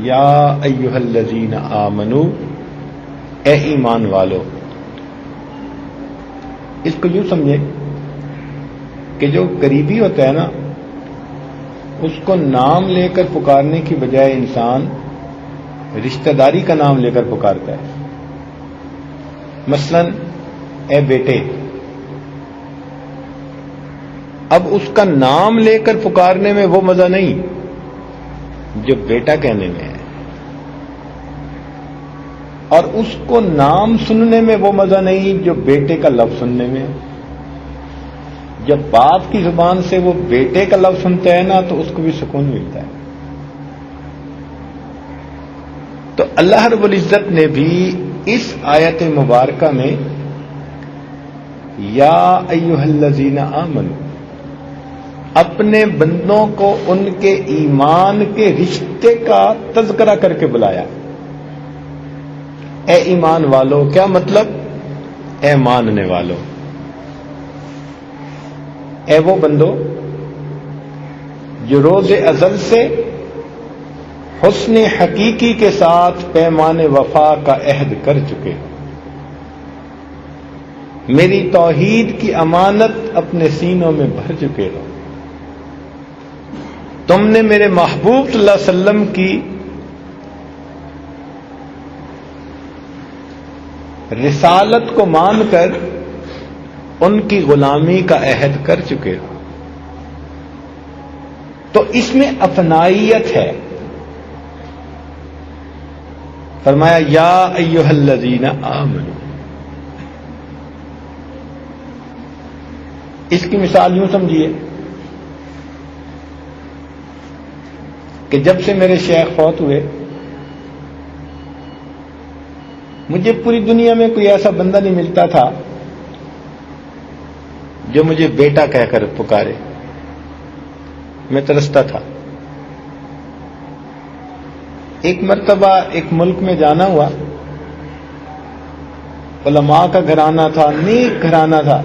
یا ایھا الذین آمنو، اے ایمان والو. اس کو یوں سمجھے کہ جو قریبی ہوتا ہے نا، اس کو نام لے کر پکارنے کی بجائے انسان رشتہ داری کا نام لے کر پکارتا ہے. مثلا اے بیٹے، اب اس کا نام لے کر پکارنے میں وہ مزہ نہیں جو بیٹا کہنے میں ہے، اور اس کو نام سننے میں وہ مزہ نہیں جو بیٹے کا لفظ سننے میں ہے. جب باپ کی زبان سے وہ بیٹے کا لفظ سنتا ہے نا تو اس کو بھی سکون ملتا ہے. تو اللہ رب العزت نے بھی اس آیت مبارکہ میں یا ایھا الذین آمنو اپنے بندوں کو ان کے ایمان کے رشتے کا تذکرہ کر کے بلایا. اے ایمان والو، کیا مطلب؟ اے ماننے والو، اے وہ بندو جو روز ازل سے حسن حقیقی کے ساتھ پیمان وفا کا عہد کر چکے ہو، میری توحید کی امانت اپنے سینوں میں بھر چکے ہو. تم نے میرے محبوب صلی اللہ علیہ وسلم کی رسالت کو مان کر ان کی غلامی کا عہد کر چکے ہو. تو اس میں افنائیت ہے. فرمایا یا ایھا الذین آمنو. اس کی مثال یوں سمجھیے کہ جب سے میرے شیخ فوت ہوئے، مجھے پوری دنیا میں کوئی ایسا بندہ نہیں ملتا تھا جو مجھے بیٹا کہہ کر پکارے. میں ترستا تھا. ایک مرتبہ ایک ملک میں جانا ہوا، علماء کا گھرانہ تھا، نیک گھرانہ تھا.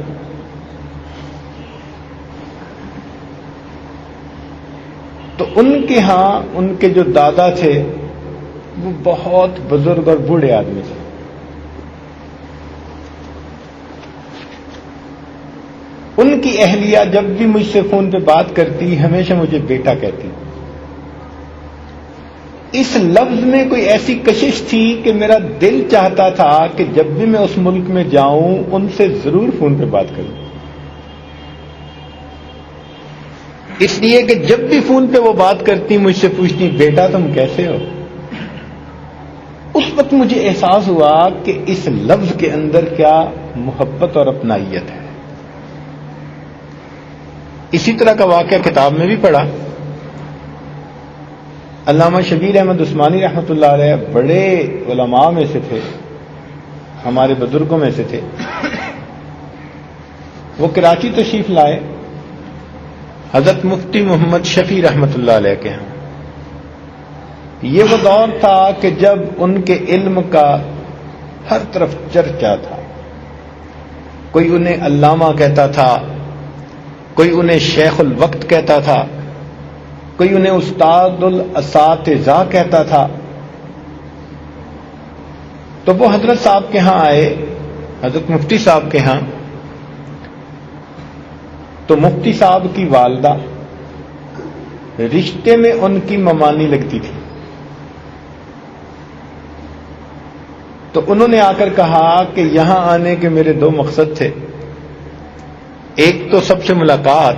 تو ان کے ہاں ان کے جو دادا تھے وہ بہت بزرگ اور بوڑھے آدمی تھے. ان کی اہلیہ جب بھی مجھ سے فون پہ بات کرتی ہمیشہ مجھے بیٹا کہتی. اس لفظ میں کوئی ایسی کشش تھی کہ میرا دل چاہتا تھا کہ جب بھی میں اس ملک میں جاؤں ان سے ضرور فون پہ بات کروں. اس لیے کہ جب بھی فون پہ وہ بات کرتی مجھ سے پوچھتی بیٹا تم کیسے ہو. اس وقت مجھے احساس ہوا کہ اس لفظ کے اندر کیا محبت اور اپنائیت ہے. اسی طرح کا واقعہ کتاب میں بھی پڑھا. علامہ شبیر احمد عثمانی رحمۃ اللہ علیہ بڑے علماء میں سے تھے، ہمارے بزرگوں میں سے تھے. وہ کراچی تشریف لائے حضرت مفتی محمد شفیع رحمۃ اللہ علیہ کے ہاں. یہ وہ دور تھا کہ جب ان کے علم کا ہر طرف چرچا تھا. کوئی انہیں علامہ کہتا تھا، کوئی انہیں شیخ الوقت کہتا تھا، کوئی انہیں استاد الاساتذہ کہتا تھا. تو وہ حضرت صاحب کے ہاں آئے، حضرت مفتی صاحب کے ہاں. تو مفتی صاحب کی والدہ رشتے میں ان کی ممانی لگتی تھی. تو انہوں نے آ کر کہا کہ یہاں آنے کے میرے دو مقصد تھے. ایک تو سب سے ملاقات،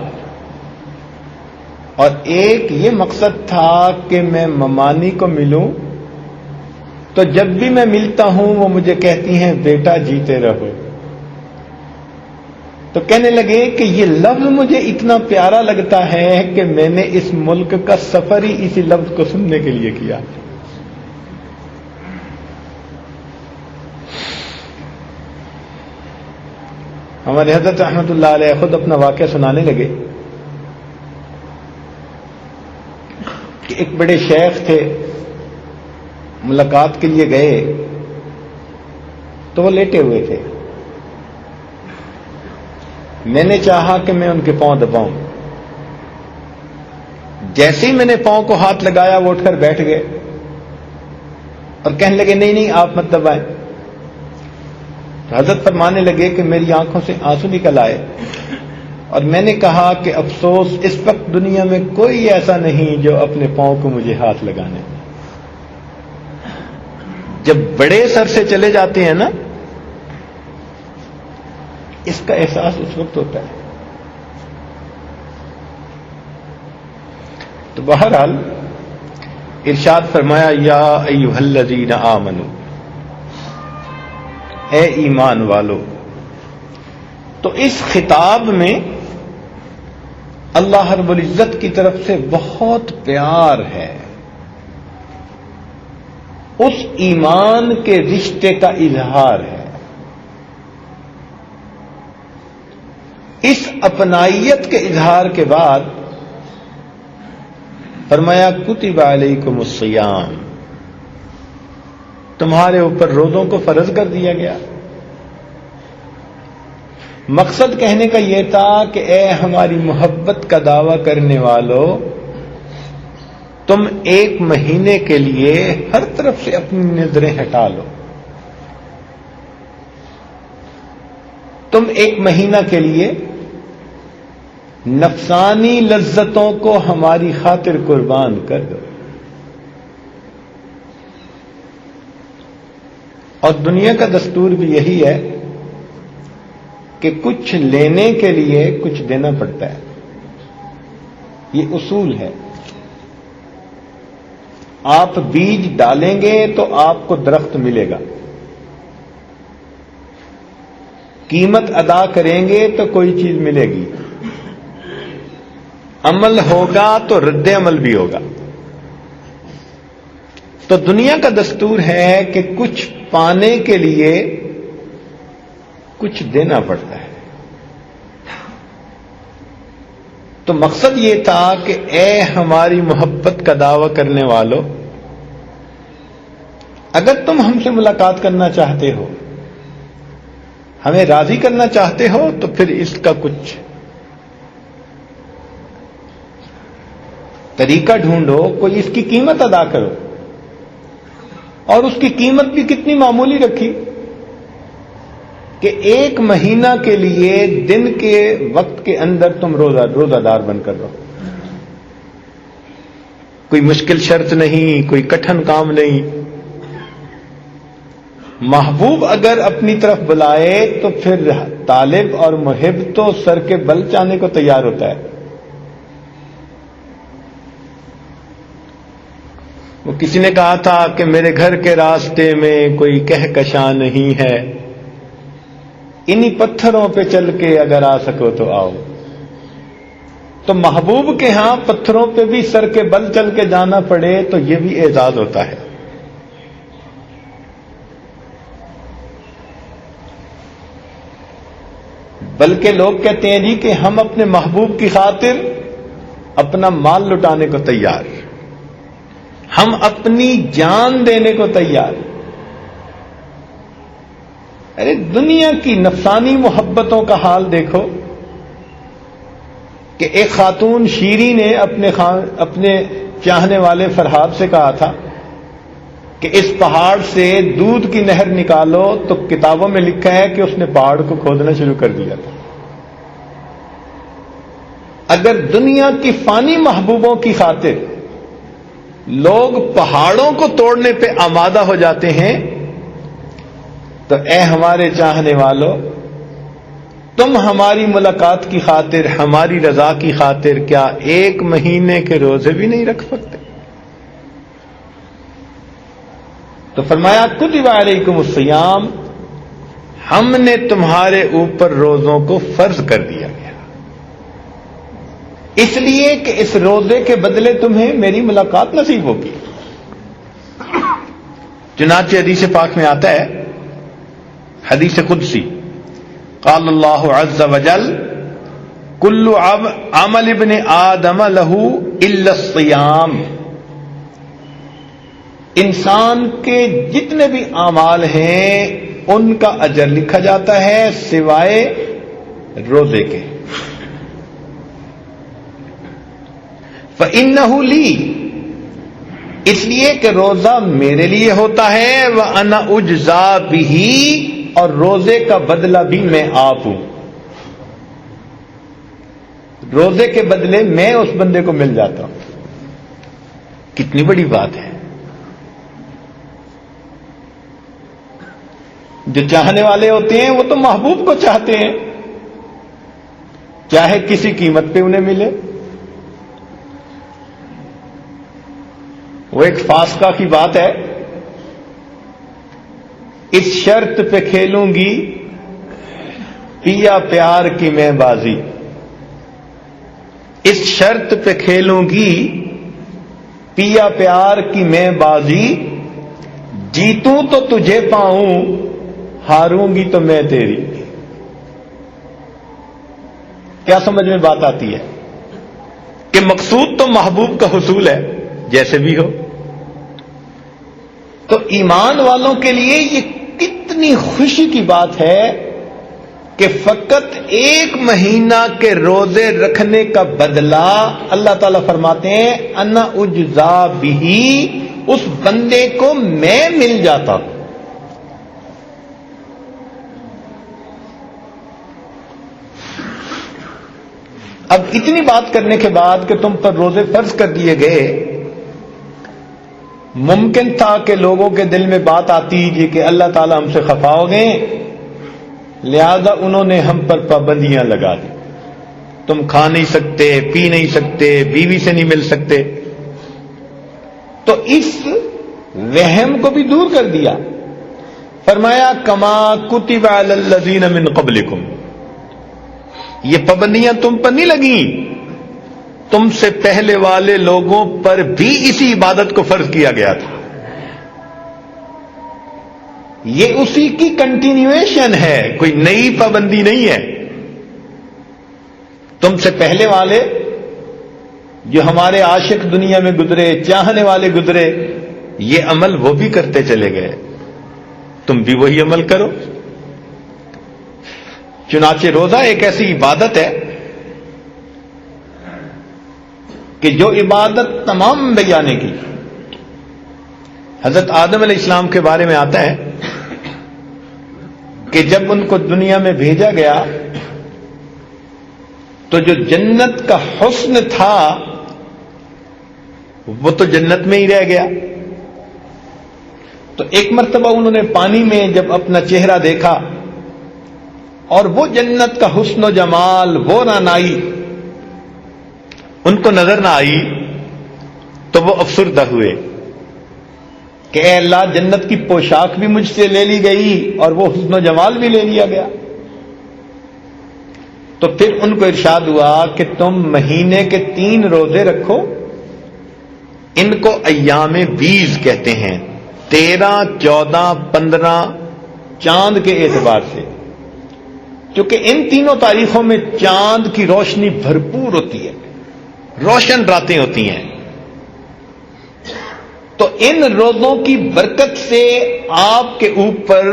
اور ایک یہ مقصد تھا کہ میں ممانی کو ملوں تو جب بھی میں ملتا ہوں وہ مجھے کہتی ہیں بیٹا جیتے رہو. تو کہنے لگے کہ یہ لفظ مجھے اتنا پیارا لگتا ہے کہ میں نے اس ملک کا سفر ہی اسی لفظ کو سننے کے لیے کیا. ہمارے حضرت رحمۃ اللہ علیہ خود اپنا واقعہ سنانے لگے کہ ایک بڑے شیخ تھے، ملاقات کے لیے گئے تو وہ لیٹے ہوئے تھے. میں نے چاہا کہ میں ان کے پاؤں دباؤں. جیسے ہی میں نے پاؤں کو ہاتھ لگایا وہ اٹھ کر بیٹھ گئے. اور کہنے لگے نہیں نہیں آپ مت دبائیں. تو حضرت فرمانے لگے کہ میری آنکھوں سے آنسو نکل آئے اور میں نے کہا کہ افسوس اس وقت دنیا میں کوئی ایسا نہیں جو اپنے پاؤں کو مجھے ہاتھ لگانے. جب بڑے سر سے چلے جاتے ہیں نا اس کا احساس اس وقت ہوتا ہے. تو بہرحال ارشاد فرمایا یا ایھا الذین آمنوا، اے ایمان والو. تو اس خطاب میں اللہ رب العزت کی طرف سے بہت پیار ہے، اس ایمان کے رشتے کا اظہار ہے، اس اپنائیت کے اظہار کے بعد فرمایا کتب علیکم الصیام، تمہارے اوپر روزوں کو فرض کر دیا گیا. مقصد کہنے کا یہ تھا کہ اے ہماری محبت کا دعویٰ کرنے والو، تم ایک مہینے کے لیے ہر طرف سے اپنی نظریں ہٹا لو. تم ایک مہینہ کے لیے نفسانی لذتوں کو ہماری خاطر قربان کر دو. اور دنیا کا دستور بھی یہی ہے کہ کچھ لینے کے لیے کچھ دینا پڑتا ہے. یہ اصول ہے. آپ بیج ڈالیں گے تو آپ کو درخت ملے گا، قیمت ادا کریں گے تو کوئی چیز ملے گی، عمل ہوگا تو رد عمل بھی ہوگا. تو دنیا کا دستور ہے کہ کچھ پانے کے لیے کچھ دینا پڑتا ہے. تو مقصد یہ تھا کہ اے ہماری محبت کا دعویٰ کرنے والو، اگر تم ہم سے ملاقات کرنا چاہتے ہو، ہمیں راضی کرنا چاہتے ہو، تو پھر اس کا کچھ طریقہ ڈھونڈو، کوئی اس کی قیمت ادا کرو. اور اس کی قیمت بھی کتنی معمولی رکھی کہ ایک مہینہ کے لیے دن کے وقت کے اندر تم روزہ دار بن کر رہو. کوئی مشکل شرط نہیں، کوئی کٹھن کام نہیں. محبوب اگر اپنی طرف بلائے تو پھر طالب اور محب تو سر کے بل چاہنے کو تیار ہوتا ہے. وہ کسی نے کہا تھا کہ میرے گھر کے راستے میں کوئی کہکشاں نہیں ہے، انہی پتھروں پہ چل کے اگر آ سکو تو آؤ. تو محبوب کے ہاں پتھروں پہ بھی سر کے بل چل کے جانا پڑے تو یہ بھی اعزاز ہوتا ہے. بلکہ لوگ کہتے ہیں جی کہ ہم اپنے محبوب کی خاطر اپنا مال لٹانے کو تیار، ہم اپنی جان دینے کو تیار. ارے دنیا کی نفسانی محبتوں کا حال دیکھو کہ ایک خاتون شیری نے اپنے چاہنے والے فرہاد سے کہا تھا کہ اس پہاڑ سے دودھ کی نہر نکالو، تو کتابوں میں لکھا ہے کہ اس نے پہاڑ کو کھودنا شروع کر دیا تھا. اگر دنیا کی فانی محبوبوں کی خاطر لوگ پہاڑوں کو توڑنے پہ آمادہ ہو جاتے ہیں، تو اے ہمارے چاہنے والو، تم ہماری ملاقات کی خاطر، ہماری رضا کی خاطر کیا ایک مہینے کے روزے بھی نہیں رکھ سکتے؟ تو فرمایا کتب علیکم الصیام، ہم نے تمہارے اوپر روزوں کو فرض کر دیا گیا، اس لیے کہ اس روزے کے بدلے تمہیں میری ملاقات نصیب ہوگی. چنانچہ حدیث پاک میں آتا ہے، حدیث قدسی، قال اللہ عز وجل کل عمل ابن آدم لہ الا الصیام. انسان کے جتنے بھی اعمال ہیں ان کا اجر لکھا جاتا ہے سوائے روزے کے. فإنہ لی، اس لیے کہ روزہ میرے لیے ہوتا ہے وَأَنَا أُجْزَى بِهِ، اور روزے کا بدلہ بھی میں آپ ہوں. روزے کے بدلے میں اس بندے کو مل جاتا ہوں. کتنی بڑی بات ہے. جو چاہنے والے ہوتے ہیں وہ تو محبوب کو چاہتے ہیں، چاہے کسی قیمت پہ انہیں ملے. وہ ایک فاسقہ کی بات ہے، اس شرط پہ کھیلوں گی پیا پیار کی میں بازی. اس شرط پہ کھیلوں گی پیا پیار کی میں بازی، جیتوں تو تجھے پاؤں، ہاروں گی تو میں تیری. کیا سمجھ میں بات آتی ہے کہ مقصود تو محبوب کا حصول ہے جیسے بھی ہو. تو ایمان والوں کے لیے یہ کتنی خوشی کی بات ہے کہ فقط 1 مہینہ کے روزے رکھنے کا بدلہ اللہ تعالیٰ فرماتے ہیں انا اجزا بہی، اس بندے کو میں مل جاتا ہوں. اب اتنی بات کرنے کے بعد کہ تم پر روزے فرض کر دیے گئے، ممکن تھا کہ لوگوں کے دل میں بات آتی جی کہ اللہ تعالیٰ ہم سے خفا ہو گئے، لہذا انہوں نے ہم پر پابندیاں لگا دی. تم کھا نہیں سکتے، پی نہیں سکتے، بیوی سے نہیں مل سکتے. تو اس وہم کو بھی دور کر دیا. فرمایا کما کتب علی الذین من قبلکم، یہ پابندیاں تم پر نہیں لگیں، تم سے پہلے والے لوگوں پر بھی اسی عبادت کو فرض کیا گیا تھا. یہ اسی کی کنٹینیویشن ہے، کوئی نئی پابندی نہیں ہے. تم سے پہلے والے جو ہمارے عاشق دنیا میں گزرے، چاہنے والے گزرے، یہ عمل وہ بھی کرتے چلے گئے، تم بھی وہی عمل کرو. چنانچہ روزہ ایک ایسی عبادت ہے کہ جو عبادت تمام انبیاء کی. حضرت آدم علیہ السلام کے بارے میں آتا ہے کہ جب ان کو دنیا میں بھیجا گیا تو جو جنت کا حسن تھا وہ تو جنت میں ہی رہ گیا. تو ایک مرتبہ انہوں نے پانی میں جب اپنا چہرہ دیکھا اور وہ جنت کا حسن و جمال، وہ رعنائی ان کو نظر نہ آئی تو وہ افسردہ ہوئے کہ اے اللہ، جنت کی پوشاک بھی مجھ سے لے لی گئی اور وہ حسن و جمال بھی لے لیا گیا. تو پھر ان کو ارشاد ہوا کہ تم مہینے کے 3 روزے رکھو، ان کو ایام بیض کہتے ہیں، 13، 14، 15 چاند کے اعتبار سے، کیونکہ ان تینوں تاریخوں میں چاند کی روشنی بھرپور ہوتی ہے، روشن راتیں ہوتی ہیں. تو ان روزوں کی برکت سے آپ کے اوپر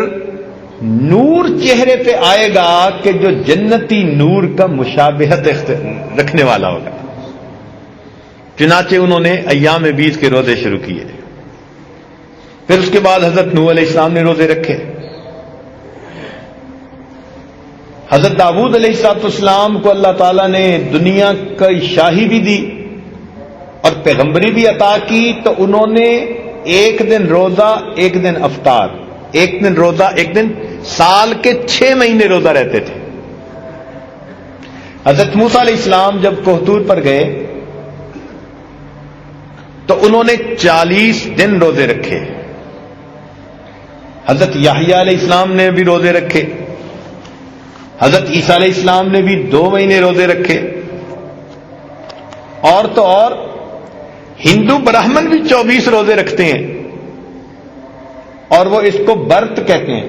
نور چہرے پہ آئے گا کہ جو جنتی نور کا مشابہت رکھنے والا ہوگا. چنانچہ انہوں نے ایام بیض کے روزے شروع کیے. پھر اس کے بعد حضرت نوح علیہ السلام نے روزے رکھے. حضرت داؤد علیہ السلام کو اللہ تعالیٰ نے دنیا کی شاہی بھی دی اور پیغمبری بھی عطا کی. تو انہوں نے 1 دن روزہ 1 دن افطار، 1 دن روزہ 1 دن، سال کے 6 مہینے روزہ رہتے تھے. حضرت موسیٰ علیہ السلام جب کوہ طور پر گئے تو انہوں نے 40 دن روزے رکھے. حضرت یحییٰ علیہ السلام نے بھی روزے رکھے. حضرت عیسیٰ علیہ السلام نے بھی 2 مہینے روزے رکھے. اور تو اور ہندو براہمن بھی 24 روزے رکھتے ہیں اور وہ اس کو برت کہتے ہیں.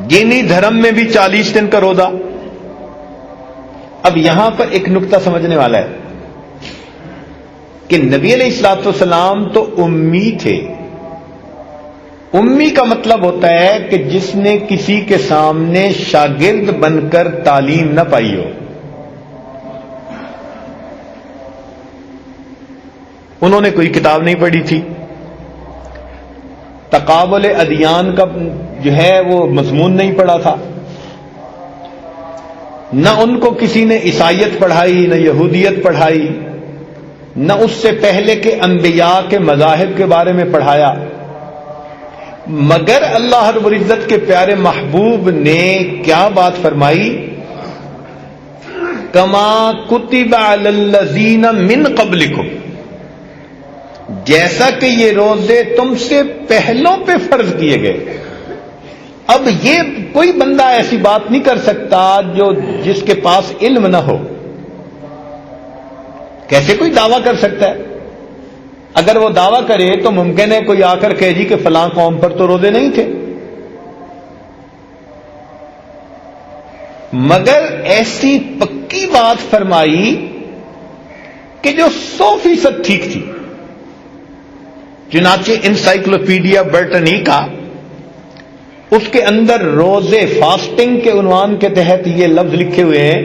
جینی دھرم میں بھی 40 دن کا روزہ. اب یہاں پر ایک نقطہ سمجھنے والا ہے کہ نبی علیہ الصلوۃ والسلام تو امی تھے. امی کا مطلب ہوتا ہے کہ جس نے کسی کے سامنے شاگرد بن کر تعلیم نہ پائی ہو. انہوں نے کوئی کتاب نہیں پڑھی تھی، تقابل ادیان کا جو ہے وہ مضمون نہیں پڑھا تھا، نہ ان کو کسی نے عیسائیت پڑھائی، نہ یہودیت پڑھائی، نہ اس سے پہلے کے انبیاء کے مذاہب کے بارے میں پڑھایا، مگر اللہ رب العزت کے پیارے محبوب نے کیا بات فرمائی؟ کما کتب علی الذین من قبلکم، جیسا کہ یہ روزے تم سے پہلوں پہ فرض کیے گئے۔ اب یہ کوئی بندہ ایسی بات نہیں کر سکتا جس کے پاس علم نہ ہو۔ کیسے کوئی دعویٰ کر سکتا ہے؟ اگر وہ دعویٰ کرے تو ممکن ہے کوئی آ کر کہے جی کہ فلاں قوم پر تو روزے نہیں تھے، مگر ایسی پکی بات فرمائی کہ جو 100% ٹھیک تھی۔ چنانچہ انسائکلوپیڈیا برٹنیکا اس کے اندر روزے فاسٹنگ کے عنوان کے تحت یہ لفظ لکھے ہوئے ہیں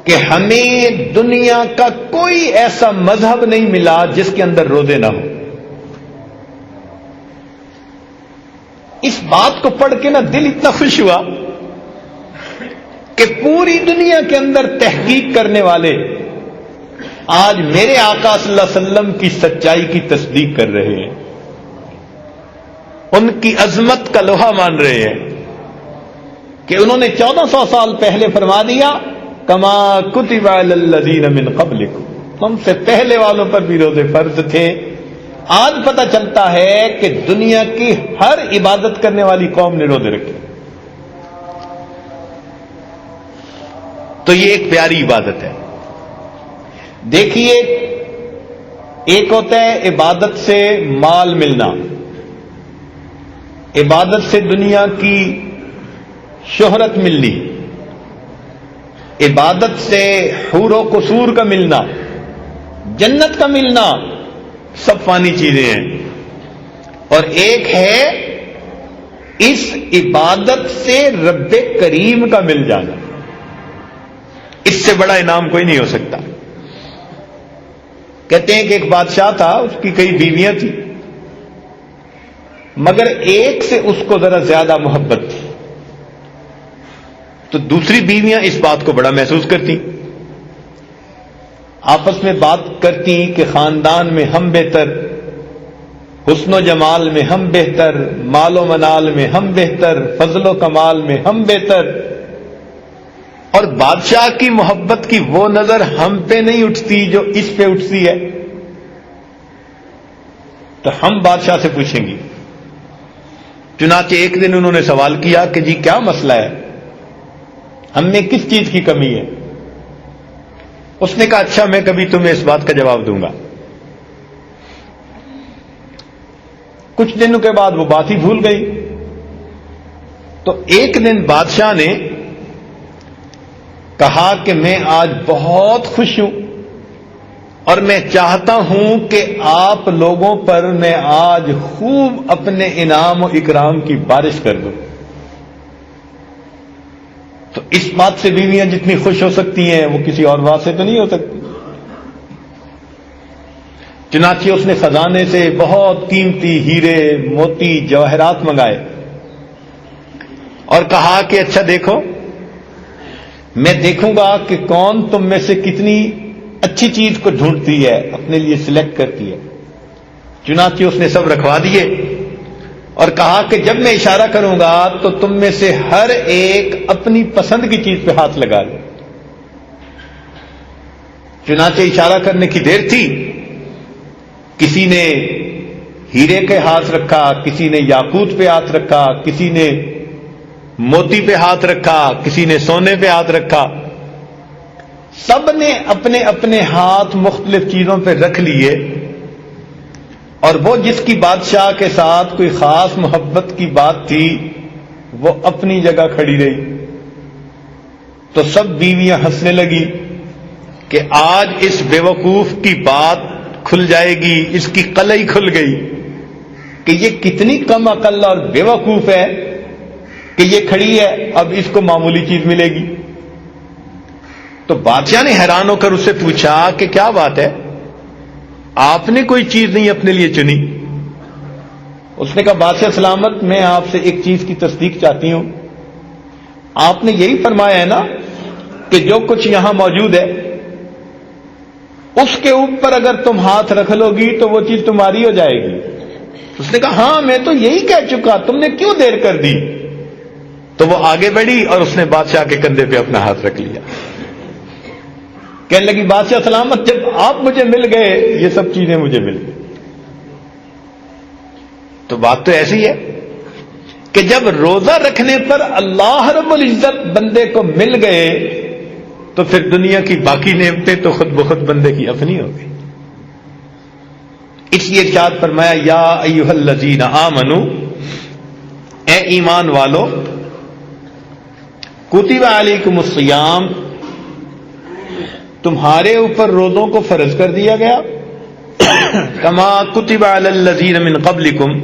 کہ ہمیں دنیا کا کوئی ایسا مذہب نہیں ملا جس کے اندر روزے نہ ہو۔ اس بات کو پڑھ کے نا دل اتنا خوش ہوا کہ پوری دنیا کے اندر تحقیق کرنے والے آج میرے آقا صلی اللہ علیہ وسلم کی سچائی کی تصدیق کر رہے ہیں، ان کی عظمت کا لوہا مان رہے ہیں کہ انہوں نے 1400 سال پہلے فرما دیا کما کتب علی الذین من قبلکم، تم سے پہلے والوں پر بھی روزے فرض تھے۔ آج پتہ چلتا ہے کہ دنیا کی ہر عبادت کرنے والی قوم نے روزے رکھے، تو یہ ایک پیاری عبادت ہے۔ دیکھیے، ایک ہوتا ہے عبادت سے مال ملنا، عبادت سے دنیا کی شہرت ملنی، عبادت سے حور و قصور کا ملنا، جنت کا ملنا، سب فانی چیزیں ہیں، اور ایک ہے اس عبادت سے رب کریم کا مل جانا۔ اس سے بڑا انعام کوئی نہیں ہو سکتا۔ کہتے ہیں کہ ایک بادشاہ تھا، اس کی کئی بیویاں تھیں، مگر ایک سے اس کو ذرا زیادہ محبت تھی، تو دوسری بیویاں اس بات کو بڑا محسوس کرتی، آپس میں بات کرتی کہ خاندان میں ہم بہتر، حسن و جمال میں ہم بہتر، مال و منال میں ہم بہتر، فضل و کمال میں ہم بہتر، اور بادشاہ کی محبت کی وہ نظر ہم پہ نہیں اٹھتی جو اس پہ اٹھتی ہے۔ تو ہم بادشاہ سے پوچھیں گی۔ چنانچہ ایک دن انہوں نے سوال کیا کہ جی کیا مسئلہ ہے، ہم میں کس چیز کی کمی ہے؟ اس نے کہا اچھا میں کبھی تمہیں اس بات کا جواب دوں گا۔ کچھ دنوں کے بعد وہ بات ہی بھول گئی، تو ایک دن بادشاہ نے کہا کہ میں آج بہت خوش ہوں اور میں چاہتا ہوں کہ آپ لوگوں پر میں آج خوب اپنے انعام و اکرام کی بارش کر دوں۔ تو اس بات سے بیویاں جتنی خوش ہو سکتی ہیں وہ کسی اور بات سے تو نہیں ہو سکتی۔ چنانچہ اس نے خزانے سے بہت قیمتی ہیرے موتی جواہرات منگائے اور کہا کہ اچھا دیکھو، میں دیکھوں گا کہ کون تم میں سے کتنی اچھی چیز کو ڈھونڈتی ہے، اپنے لیے سلیکٹ کرتی ہے۔ چنانچہ اس نے سب رکھوا دیے اور کہا کہ جب میں اشارہ کروں گا تو تم میں سے ہر ایک اپنی پسند کی چیز پہ ہاتھ لگا لے۔ چنانچہ اشارہ کرنے کی دیر تھی، کسی نے ہیرے کے ہاتھ رکھا، کسی نے یاقوت پہ ہاتھ رکھا، کسی نے موتی پہ ہاتھ رکھا، کسی نے سونے پہ ہاتھ رکھا، سب نے اپنے اپنے ہاتھ مختلف چیزوں پہ رکھ لیے، اور وہ جس کی بادشاہ کے ساتھ کوئی خاص محبت کی بات تھی وہ اپنی جگہ کھڑی رہی۔ تو سب بیویاں ہنسنے لگی کہ آج اس بیوقوف کی بات کھل جائے گی، اس کی قلعی کھل گئی کہ یہ کتنی کم عقل اور بیوقوف ہے کہ یہ کھڑی ہے، اب اس کو معمولی چیز ملے گی۔ تو بادشاہ نے حیران ہو کر اس سے پوچھا کہ کیا بات ہے؟ آپ نے کوئی چیز نہیں اپنے لیے چنی. اس نے کہا بادشاہ سلامت میں آپ سے ایک چیز کی تصدیق چاہتی ہوں. آپ نے یہی فرمایا ہے نا کہ جو کچھ یہاں موجود ہے اس کے اوپر اگر تم ہاتھ رکھ لو گی تو وہ چیز تمہاری ہو جائے گی. اس نے کہا ہاں میں تو یہی کہہ چکا, تم نے کیوں دیر کر دی؟ تو وہ آگے بڑھی اور اس نے بادشاہ کے کندھے پہ اپنا ہاتھ رکھ لیا. کہنے لگی بادشاہ سلامت جب آپ مجھے مل گئے یہ سب چیزیں مجھے مل گئی. تو بات تو ایسی ہے کہ جب روزہ رکھنے پر اللہ رب العزت بندے کو مل گئے تو پھر دنیا کی باقی نعمتیں تو خود بخود بندے کی اپنی ہو گئی. اس لیے ارشاد فرمایا یا ایھا الذین آمنو, اے ایمان والو, کتب علیکم الصیام, تمہارے اوپر روزوں کو فرض کر دیا گیا, کما کتب علی الذین من قبلکم,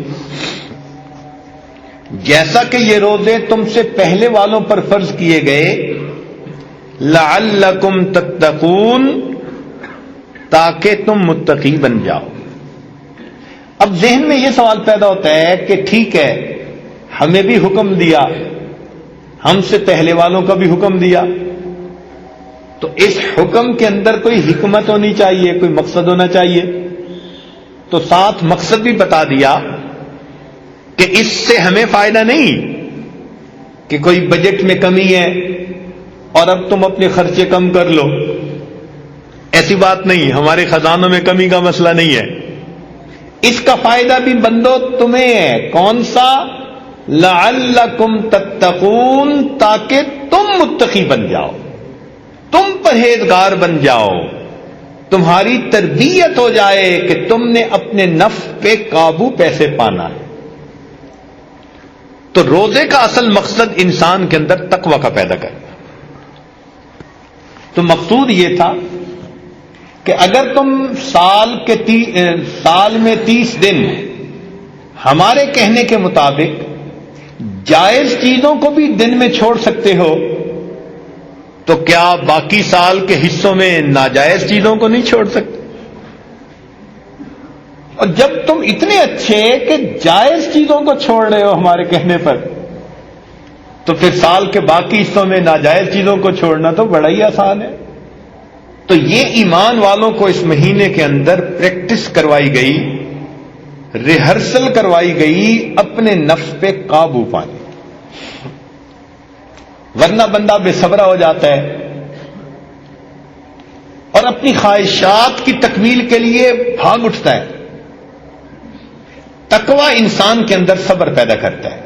جیسا کہ یہ روزے تم سے پہلے والوں پر فرض کیے گئے, لعلکم تتقون, تاکہ تم متقی بن جاؤ. اب ذہن میں یہ سوال پیدا ہوتا ہے کہ ٹھیک ہے ہمیں بھی حکم دیا, ہم سے پہلے والوں کا بھی حکم دیا, تو اس حکم کے اندر کوئی حکمت ہونی چاہیے, کوئی مقصد ہونا چاہیے. تو ساتھ مقصد بھی بتا دیا کہ اس سے ہمیں فائدہ نہیں کہ کوئی بجٹ میں کمی ہے اور اب تم اپنے خرچے کم کر لو, ایسی بات نہیں, ہمارے خزانوں میں کمی کا مسئلہ نہیں ہے. اس کا فائدہ بھی بندو تمہیں ہے. کون سا؟ لعلکم تتقون, تاکہ تم متقی بن جاؤ, تم پرہیزگار بن جاؤ, تمہاری تربیت ہو جائے کہ تم نے اپنے نفس پہ قابو کیسے پانا ہے. تو روزے کا اصل مقصد انسان کے اندر تقوی کا پیدا کرنا. تو مقصود یہ تھا کہ اگر تم سال میں 30 دن ہمارے کہنے کے مطابق جائز چیزوں کو بھی دن میں چھوڑ سکتے ہو, تو کیا باقی سال کے حصوں میں ناجائز چیزوں کو نہیں چھوڑ سکتے؟ اور جب تم اتنے اچھے کہ جائز چیزوں کو چھوڑ رہے ہو ہمارے کہنے پر, تو پھر سال کے باقی حصوں میں ناجائز چیزوں کو چھوڑنا تو بڑا ہی آسان ہے. تو یہ ایمان والوں کو اس مہینے کے اندر پریکٹس کروائی گئی, ریہرسل کروائی گئی اپنے نفس پہ قابو پانے. ورنہ بندہ بے صبرا ہو جاتا ہے اور اپنی خواہشات کی تکمیل کے لیے بھاگ اٹھتا ہے. تقوی انسان کے اندر صبر پیدا کرتا ہے.